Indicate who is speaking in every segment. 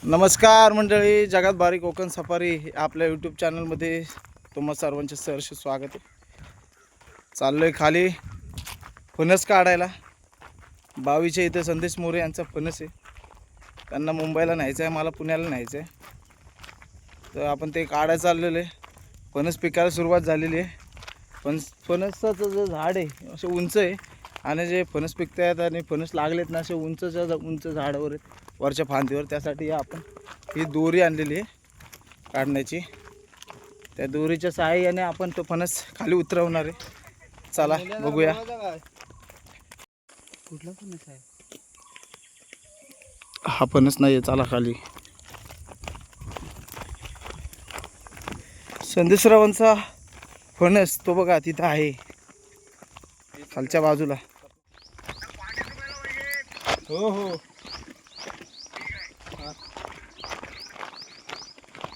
Speaker 1: नमस्कार मंडळी, जगात भारी कोकण सफारी आपल्या यूट्यूब चॅनलमध्ये तुम्हा सर्वांचे सहर्ष स्वागत आहे. चाललो आहे खाली फणस काढायला. बावीच्या इथे संदेश मोरे यांचा फणस आहे. त्यांना मुंबईला न्यायचं आहे, मला पुण्याला न्यायचं आहे. तर आपण ते काढायला चाललेलो आहे. फणस पिकायला सुरुवात झालेली आहे. फणसाचं जे झाड आहे असे उंच आहे आणि जे फणस पिकतायत आणि फणस लागलेत ना असे उंच झाडावर आहेत, वरच्या फांदीवर. त्यासाठी आपण ही दोरी आणलेली आहे काढण्याची. त्या दोरीच्या सहाय्याने आपण तो फणस खाली उतरवणार आहे. चला बघूया.
Speaker 2: कुठला फणस आहे?
Speaker 1: हा फणस नाही आहे, चला खाली. संदेशरावांचा फणस तो बघा तिथं आहे खालच्या बाजूला.
Speaker 2: हो हो,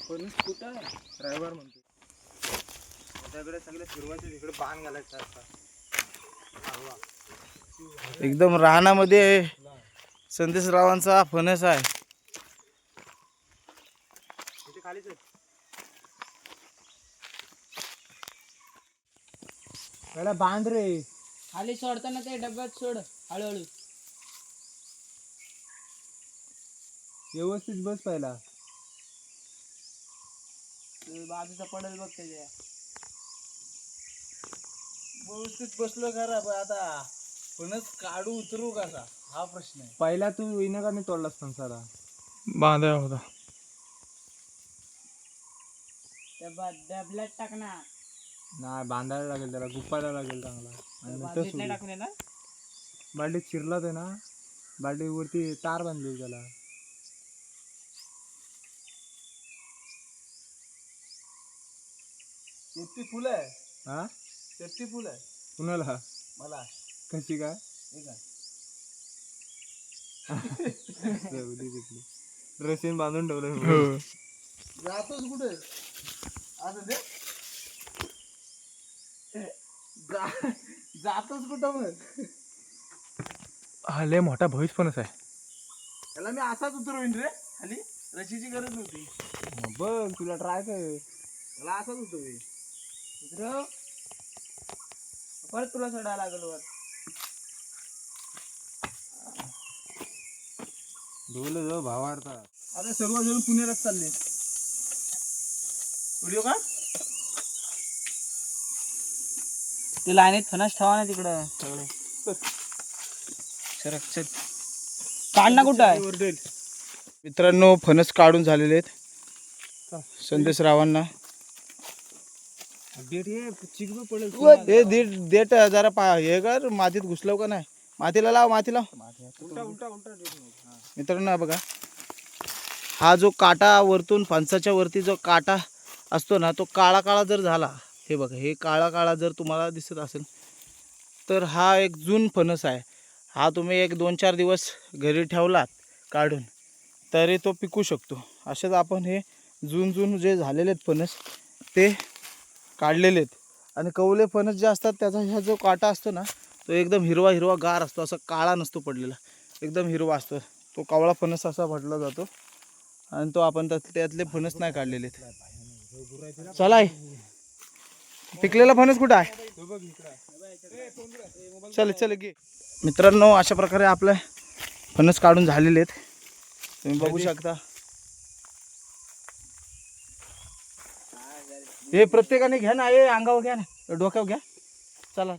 Speaker 2: फणस कुठं आहे? ड्रायव्हर म्हणतो त्याकडे सगळे फिरवायचे, तिकडे बाण घालायचा असता.
Speaker 1: एकदम रानामध्ये संदेशरावांचा फणस आहे.
Speaker 2: तिथे खालीच आहे. त्याला बांध रे,
Speaker 3: खाली सोडताना ते डब्यात सोड हळूहळू.
Speaker 2: व्यवस्थित बस पहिला.
Speaker 3: बाजूचा पडेल बघ त्याच्या.
Speaker 1: व्यवस्थित बसलो खरा, पण आता फणस काढू उतरू कसा हा प्रश्न आहे.
Speaker 2: पहिला तू विनाकाने तोडलास फणसाला.
Speaker 1: बांधा होता.
Speaker 3: डबल्यात टाकणार.
Speaker 2: नाही, बांधायला लागेल त्याला, गुप्पायला लागेल चांगला. आणि नंतर
Speaker 3: बादलीत नाही
Speaker 2: सोडू.
Speaker 3: टाकून येणार.
Speaker 2: बाल्टीत चिरला ते ना, बाल्टीवरती तार बांधली त्याला.
Speaker 1: सेफ्टी फुल आहे.
Speaker 2: हा,
Speaker 1: सेफ्टी फुल आहे
Speaker 2: कुणाला?
Speaker 1: मला.
Speaker 2: कशी काय?
Speaker 1: ठीक आहे.
Speaker 2: रशीन बांधून ठेवलं.
Speaker 1: जातोच कुठे असं दे. जातोच कुठं मग.
Speaker 2: हा लय मोठा भविष्य फणस आहे.
Speaker 1: त्याला मी असाच उतरवीन रे खाली. रशीची गरज नव्हती.
Speaker 2: बघ, तुला ट्राय कर.
Speaker 1: त्याला असाच उतरवी.
Speaker 3: उतरव. परत तुला सोडायला लागल वर.
Speaker 2: ढोल जो भावार्था.
Speaker 1: आता सर्वजण पुण्यालाच चालले. व्हिडिओ का
Speaker 3: ते लाईनीत फणस ठेवा ना तिकडं सगळे. सरक चल. काढ ना कुठं आहे.
Speaker 1: मित्रांनो, फणस काढून झालेले आहेत संदेशरावांना. हे देट जरा हे कर, मातीत घुसलव का नाही. मातीला लाव, माती लाव. मित्रांनो बघा, हा जो काटा वरतून फणसाच्या वरती जो काटा असतो ना, तो काळा काळा जर झाला, हे बघा हे काळा काळा जर तुम्हाला दिसत असेल तर हा एक जून फणस आहे. हा तुम्ही एक 2-4 दिवस घरी ठेवलात काढून तरी तो पिकू शकतो. असेच आपण हे जून जे झालेले आहेत फणस ते काढलेले आहेत. आणि कवले फणस जे असतात त्याचा ह्या जो काटा असतो ना, तो एकदम हिरवा गार असतो, असा काळा नसतो पडलेला, एकदम हिरवा असतो. तो कावळा फणस असा म्हटला जातो. आणि तो आपण त्यातले फणस नाही काढलेले आहेत. चला, पिकलेला फणस कुठं आहे? चल घे. मित्रांनो, अशा प्रकारे आपले फणस काढून झालेले आहेत, तुम्ही बघू शकता. हे प्रत्येकाने घ्या ना, हे अंगावर घ्या ना, डोक्यावर घ्या. चला.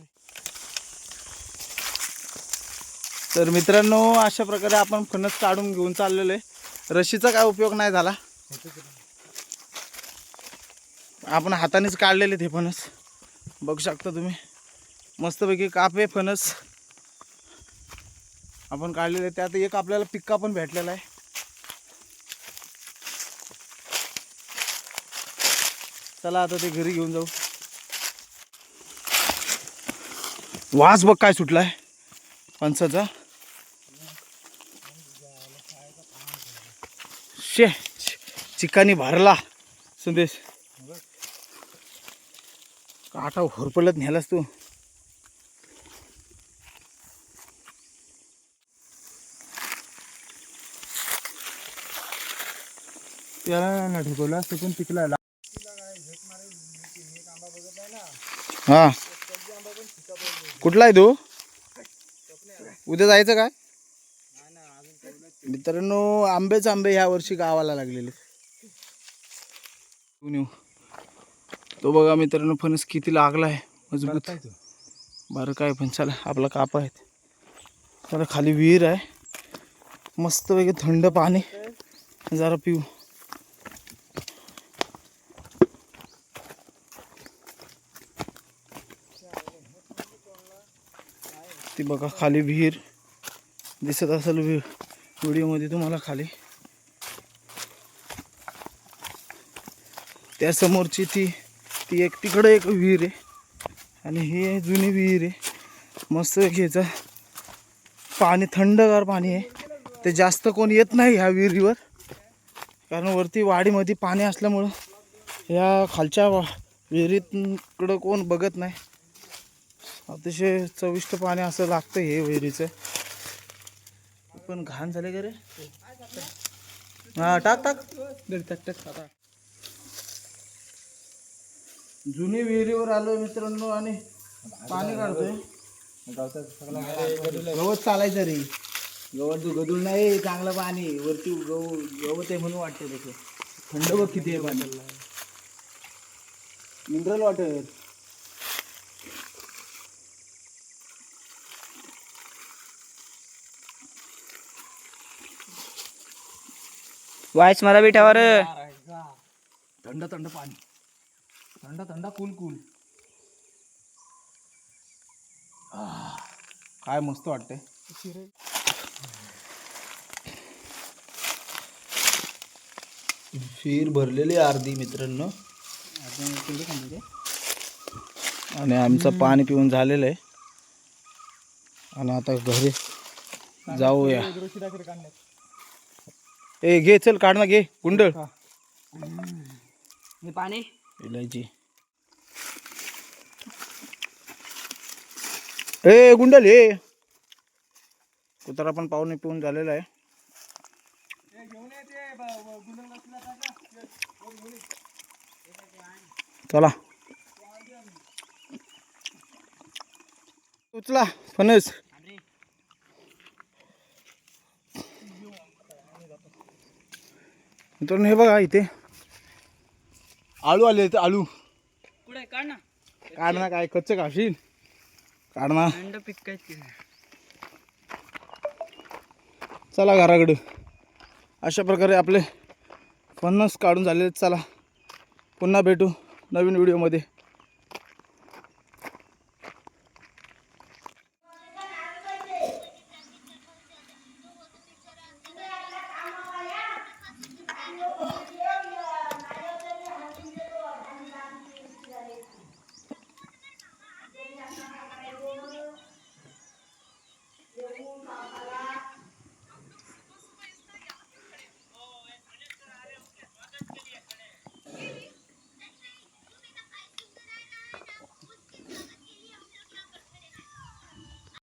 Speaker 1: तर मित्रांनो, अशा प्रकारे आपण फणस काढून घेऊन चाललेलो आहे. रशीचा काय उपयोग नाही झाला, आपण हातानेच काढलेले ते फणस. बघू शकता तुम्ही, मस्तपैकी कापे फणस आपण काढलेले. त्यात एक आपल्याला पिक्का पण भेटलेला आहे. चला आता ते घरी घेऊन जाऊ. वास बघ काय सुटलाय फणसाचा. शे चिकानी भरला संदेश. काटा होरपळत न्यालास तू.
Speaker 2: त्याला ना ढकवला असतं पण पिकला.
Speaker 1: हा कुठला आहे तू? उद्या जायचं काय मित्रांनो? आंबेच आंबे ह्या वर्षी गावाला लागलेले. तो बघा मित्रांनो फणस किती लागलाय मजबूत. बरं काय पण चला आपला कापा आहेत. चला खाली विहीर आहे मस्त वेगळं थंड पाणी जरा पिऊ. ती बघा खाली विहीर दिसत असेल व्हिडिओमध्ये तुम्हाला. खाली त्या समोरची ती एक तिकडे एक विहीर आहे आणि ही जुनी विहीर आहे. मस्त घ्यायचं पाणी थंडगार पाणी आहे. ते जास्त कोण येत नाही ह्या विहिरीवर कारण वरती वाडीमध्ये पाणी असल्यामुळं ह्या खालच्या विहिरीकडं कोण बघत नाही. अतिशय चविष्ट पाणी असं लागतं हे विहिरीचं. पण घाण झाले का रे? हा टाक टाक टाक. जुनी विहिरीवर आलो मित्रांनो आणि पाणी काढतोय. गवत चालायचं रे. गवत गदूळ नाही चांगलं पाणी वरती गवत आहे म्हणून वाटतं तसं. थंड बघ किती आहे पाणी. Mineral water.
Speaker 3: वायच मला बिठावर.
Speaker 1: थंड थंड पाणी. थंड थंड कूल कूल. काय मस्त वाटतंय. विहीर भरलेली अर्धी मित्रांनो आणि आमचं पाणी पिऊन झालेलं आहे आणि आता घरी जाऊया. ए घे चल काढ ना घे गुंडळ.
Speaker 3: पाणी
Speaker 1: इलायची. ए गुंडल हे कुत्रा पण पाहुणे पिऊन झालेला आहे. चला उचला फणस. मित्रांनो हे बघा इथे आळू आले. आळू
Speaker 3: कुठे काढ ना.
Speaker 1: काढ ना. काय कच्चे खाशील? काढ ना.
Speaker 3: थंड पिकायची.
Speaker 1: चला घराकडे. अशा प्रकारे आपले फणस काढून झालेले. चला पुन्हा भेटू नवीन व्हिडिओमध्ये.